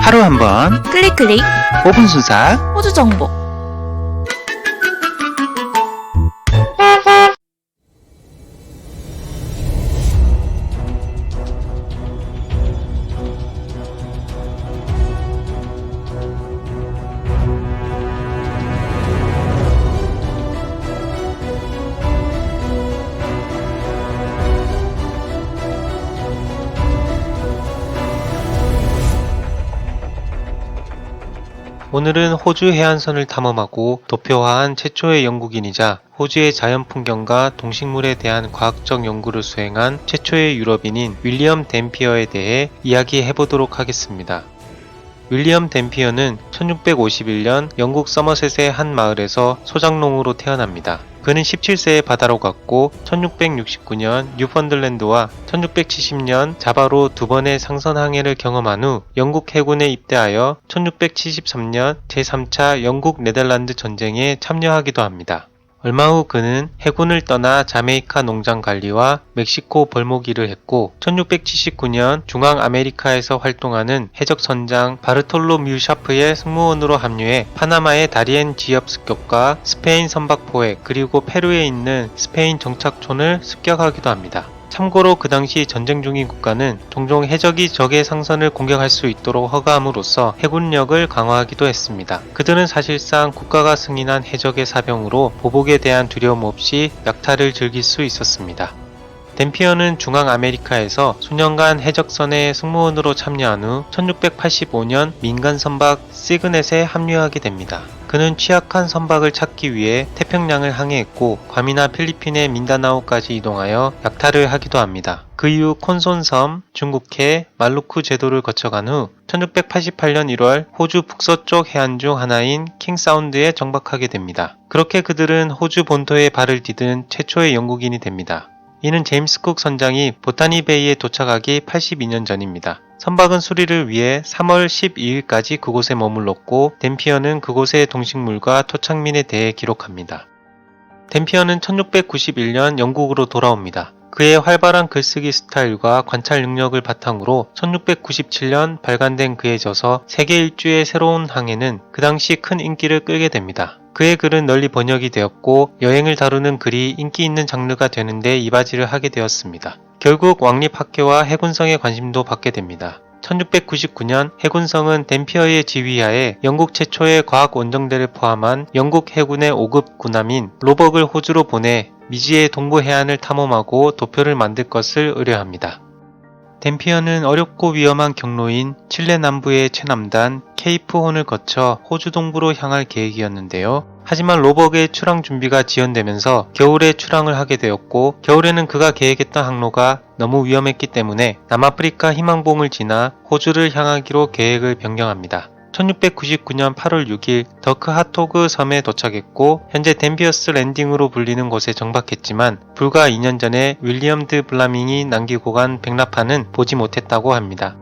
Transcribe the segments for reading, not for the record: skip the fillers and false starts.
하루 한 번 클릭 클릭 5분 순삭. 호주 정보. 오늘은 호주 해안선을 탐험하고 도표화한 최초의 영국인이자 호주의 자연 풍경과 동식물에 대한 과학적 연구를 수행한 최초의 유럽인인 윌리엄 댐피어에 대해 이야기해보도록 하겠습니다. 윌리엄 댐피어는 1651년 영국 서머셋의 한 마을에서 소작농으로 태어납니다. 그는 17세에 바다로 갔고 1669년 뉴펀들랜드와 1670년 자바로 두 번의 상선 항해를 경험한 후 영국 해군에 입대하여 1673년 제3차 영국 네덜란드 전쟁에 참여하기도 합니다. 얼마 후 그는 해군을 떠나 자메이카 농장 관리와 멕시코 벌목 일을 했고 1679년 중앙아메리카에서 활동하는 해적선장 바르톨로뮤 샤프의 승무원으로 합류해 파나마의 다리엔 지역 습격과 스페인 선박포획 그리고 페루에 있는 스페인 정착촌을 습격하기도 합니다. 참고로 그 당시 전쟁 중인 국가는 종종 해적이 적의 상선을 공격할 수 있도록 허가함으로써 해군력을 강화하기도 했습니다. 그들은 사실상 국가가 승인한 해적의 사병으로 보복에 대한 두려움 없이 약탈을 즐길 수 있었습니다. 댐피어는 중앙아메리카에서 수년간 해적선의 승무원으로 참여한 후 1685년 민간 선박 시그넷에 합류하게 됩니다. 그는 취약한 선박을 찾기 위해 태평양을 항해했고 괌이나 필리핀의 민다나오까지 이동하여 약탈을 하기도 합니다. 그 이후 콘손섬, 중국해, 말루쿠 제도를 거쳐간 후 1688년 1월 호주 북서쪽 해안 중 하나인 킹사운드에 정박하게 됩니다. 그렇게 그들은 호주 본토에 발을 디딘 최초의 영국인이 됩니다. 이는 제임스 쿡 선장이 보타니베이에 도착하기 82년 전입니다. 선박은 수리를 위해 3월 12일까지 그곳에 머물렀고 댐피어는 그곳의 동식물과 토착민에 대해 기록합니다. 댐피어는 1691년 영국으로 돌아옵니다. 그의 활발한 글쓰기 스타일과 관찰 능력을 바탕으로 1697년 발간된 그의 저서 세계 일주의 새로운 항해는 그 당시 큰 인기를 끌게 됩니다. 그의 글은 널리 번역이 되었고 여행을 다루는 글이 인기 있는 장르가 되는데 이바지를 하게 되었습니다. 결국 왕립학회와 해군성에 관심도 받게 됩니다. 1699년 해군성은 댐피어의 지휘하에 영국 최초의 과학 원정대를 포함한 영국 해군의 5급 군함인 로벅을 호주로 보내 미지의 동부 해안을 탐험하고 도표를 만들 것을 의뢰합니다. 댐피어는 어렵고 위험한 경로인 칠레 남부의 최남단 케이프 혼을 거쳐 호주 동부로 향할 계획이었는데요. 하지만 로벅의 출항 준비가 지연되면서 겨울에 출항을 하게 되었고 겨울에는 그가 계획했던 항로가 너무 위험했기 때문에 남아프리카 희망봉을 지나 호주를 향하기로 계획을 변경합니다. 1699년 8월 6일 더크 하토그 섬에 도착했고 현재 댐피어스 랜딩으로 불리는 곳에 정박했지만 불과 2년 전에 윌리엄 드 블라밍이 남기고 간 백라파는 보지 못했다고 합니다.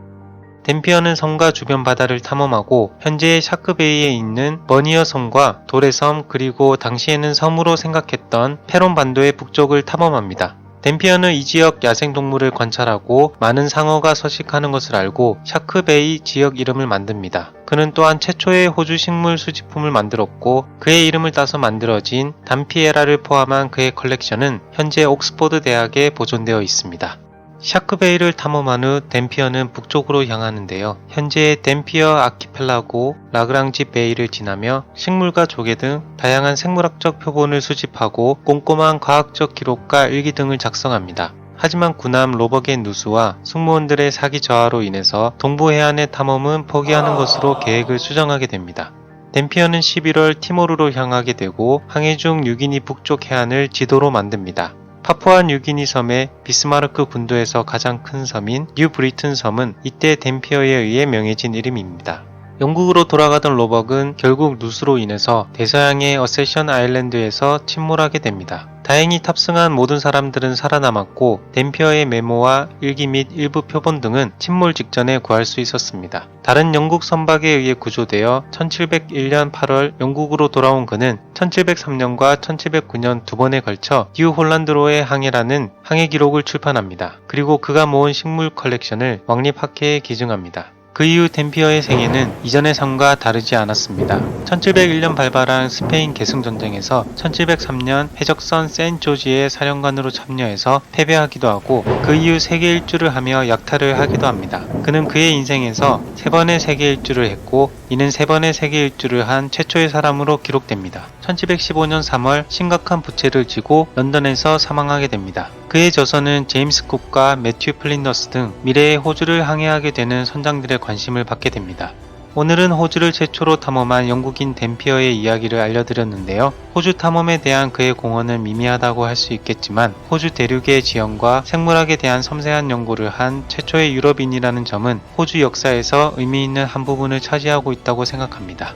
댐피어는 섬과 주변 바다를 탐험하고 현재의 샤크베이에 있는 버니어 섬과 도레섬 그리고 당시에는 섬으로 생각했던 페론 반도의 북쪽을 탐험합니다. 댐피어는 이 지역 야생동물을 관찰하고 많은 상어가 서식하는 것을 알고 샤크베이 지역 이름을 만듭니다. 그는 또한 최초의 호주 식물 수집품을 만들었고 그의 이름을 따서 만들어진 담피에라를 포함한 그의 컬렉션은 현재 옥스포드 대학에 보존되어 있습니다. 샤크베이를 탐험한 후 댐피어는 북쪽으로 향하는데요. 현재의 댐피어 아키펠라고 라그랑지 베이를 지나며 식물과 조개 등 다양한 생물학적 표본을 수집하고 꼼꼼한 과학적 기록과 일기 등을 작성합니다. 하지만 군함 로벅의 누수와 승무원들의 사기 저하로 인해서 동부 해안의 탐험은 포기하는 것으로 계획을 수정하게 됩니다. 댐피어는 11월 티모르로 향하게 되고 항해 중 뉴기니 북쪽 해안을 지도로 만듭니다. 파푸아 뉴기니 섬의 비스마르크 군도에서 가장 큰 섬인 뉴 브리튼 섬은 이때 댐피어에 의해 명해진 이름입니다. 영국으로 돌아가던 로벅은 결국 누수로 인해서 대서양의 어세션 아일랜드에서 침몰하게 됩니다. 다행히 탑승한 모든 사람들은 살아남았고 댐피어의 메모와 일기 및 일부 표본 등은 침몰 직전에 구할 수 있었습니다. 다른 영국 선박에 의해 구조되어 1701년 8월 영국으로 돌아온 그는 1703년과 1709년 두 번에 걸쳐 뉴 홀란드로의 항해라는 항해 기록을 출판합니다. 그리고 그가 모은 식물 컬렉션을 왕립학회에 기증합니다. 그 이후 댐피어의 생애는 이전의 삶과 다르지 않았습니다. 1701년 발발한 스페인 계승전쟁에서 1703년 해적선 센조지의 사령관으로 참여해서 패배하기도 하고 그 이후 세계 일주를 하며 약탈을 하기도 합니다. 그는 그의 인생에서 3번의 세계 일주를 했고 이는 3번의 세계 일주를 한 최초의 사람으로 기록됩니다. 1715년 3월 심각한 부채를 지고 런던에서 사망하게 됩니다. 그의 저서는 제임스 쿡과 매튜 플린더스 등 미래의 호주를 항해하게 되는 선장들의 관심을 받게 됩니다. 오늘은 호주를 최초로 탐험한 영국인 댐피어의 이야기를 알려드렸는데요. 호주 탐험에 대한 그의 공헌은 미미하다고 할 수 있겠지만 호주 대륙의 지형과 생물학에 대한 섬세한 연구를 한 최초의 유럽인이라는 점은 호주 역사에서 의미 있는 한 부분을 차지하고 있다고 생각합니다.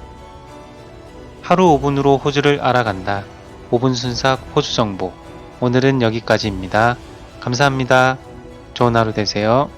하루 5분으로 호주를 알아간다. 5분 순삭 호주 정보. 오늘은 여기까지입니다. 감사합니다. 좋은 하루 되세요.